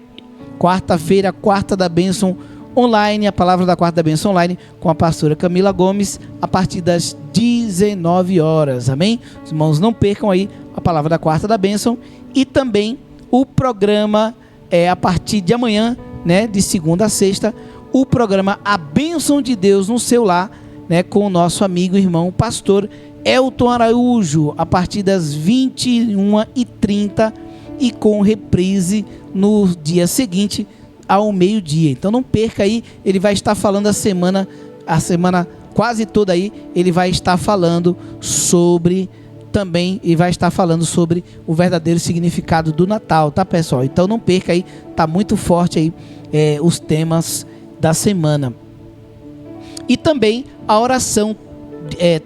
quarta da bênção online, a palavra da quarta da bênção online, com a pastora Camila Gomes, a partir das 19 horas, amém? Os irmãos, não percam aí a palavra da quarta da bênção, e também o programa, a partir de amanhã, né, de segunda a sexta, o programa A Bênção de Deus no seu lar, né, com o nosso amigo e irmão pastor Elton Araújo, a partir das 21h30, e com reprise no dia seguinte ao meio-dia. Então não perca aí, ele vai estar falando a semana quase toda aí, ele vai estar falando sobre também, e vai estar falando sobre o verdadeiro significado do Natal, tá, pessoal? Então não perca aí, tá muito forte aí os temas da semana. E também a oração,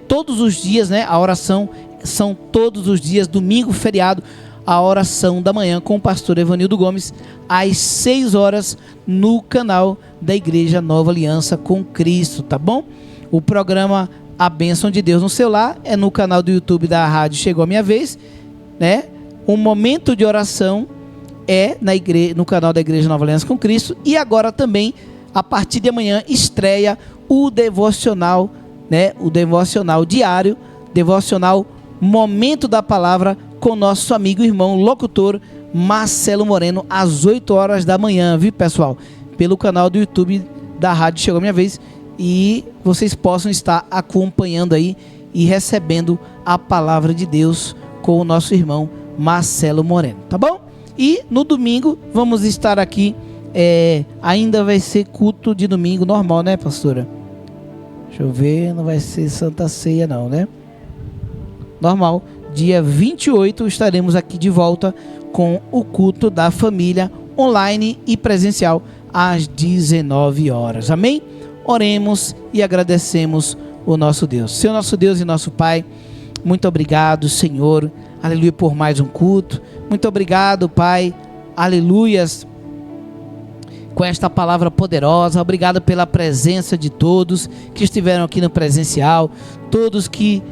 todos os dias, né? A oração são todos os dias, domingo, feriado, a oração da manhã com o pastor Evanildo Gomes, às 6 horas, no canal da Igreja Nova Aliança com Cristo, tá bom? O programa A Bênção de Deus no seu lar é no canal do YouTube da rádio Chegou a Minha Vez, né? Um momento de oração é no canal da Igreja Nova Aliança com Cristo. E agora também, a partir de amanhã, estreia o devocional, né? O devocional diário, devocional Momento da Palavra, com nosso amigo e irmão locutor Marcelo Moreno, às 8 horas da manhã, viu, pessoal? Pelo canal do YouTube da Rádio Chegou a Minha Vez. E vocês possam estar acompanhando aí e recebendo a palavra de Deus com o nosso irmão Marcelo Moreno, tá bom? E no domingo vamos estar aqui, ainda vai ser culto de domingo normal, né, pastora? Deixa eu ver, não vai ser Santa Ceia não, né? Normal, dia 28 estaremos aqui de volta com o culto da família, online e presencial, às 19 horas, amém? Oremos e agradecemos o nosso Deus. Senhor, nosso Deus e nosso Pai, muito obrigado, Senhor, aleluia, por mais um culto. Muito obrigado, Pai, aleluias, com esta palavra poderosa. Obrigado pela presença de todos que estiveram aqui no presencial, todos que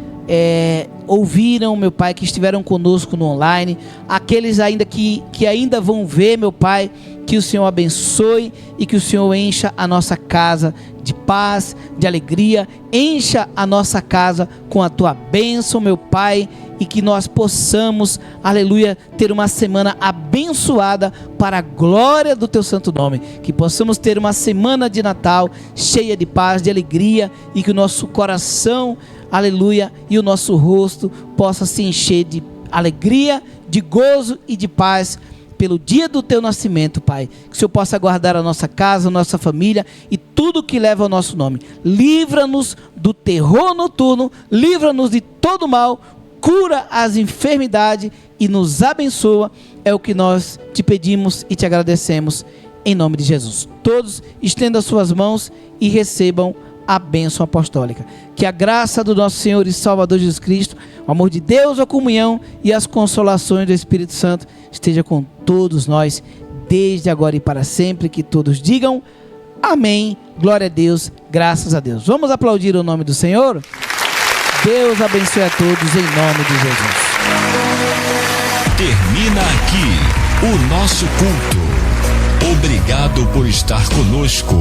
ouviram, meu Pai, que estiveram conosco no online, aqueles ainda que ainda vão ver, meu Pai, que o Senhor abençoe e que o Senhor encha a nossa casa de paz, de alegria, encha a nossa casa com a Tua bênção, meu Pai, e que nós possamos, aleluia, ter uma semana abençoada para a glória do Teu santo nome, que possamos ter uma semana de Natal cheia de paz, de alegria, e que o nosso coração, aleluia, e o nosso rosto possa se encher de alegria, de gozo e de paz pelo dia do Teu nascimento, Pai. Que o Senhor possa guardar a nossa casa, a nossa família e tudo que leva ao nosso nome. Livra-nos do terror noturno, livra-nos de todo mal, cura as enfermidades e nos abençoa. É o que nós te pedimos e te agradecemos em nome de Jesus. Todos estendam as suas mãos e recebam a bênção apostólica. Que a graça do nosso Senhor e Salvador Jesus Cristo, o amor de Deus, a comunhão e as consolações do Espírito Santo esteja com todos nós, desde agora e para sempre. Que todos digam amém, glória a Deus, graças a Deus. Vamos aplaudir o nome do Senhor? Deus abençoe a todos em nome de Jesus. Termina aqui o nosso culto. Obrigado por estar conosco.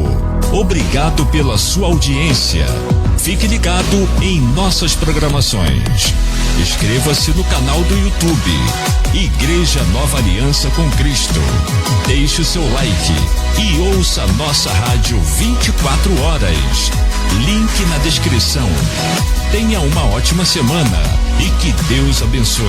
Obrigado pela sua audiência. Fique ligado em nossas programações. Inscreva-se no canal do YouTube Igreja Nova Aliança com Cristo. Deixe o seu like e ouça nossa rádio 24 horas. Link na descrição. Tenha uma ótima semana e que Deus abençoe.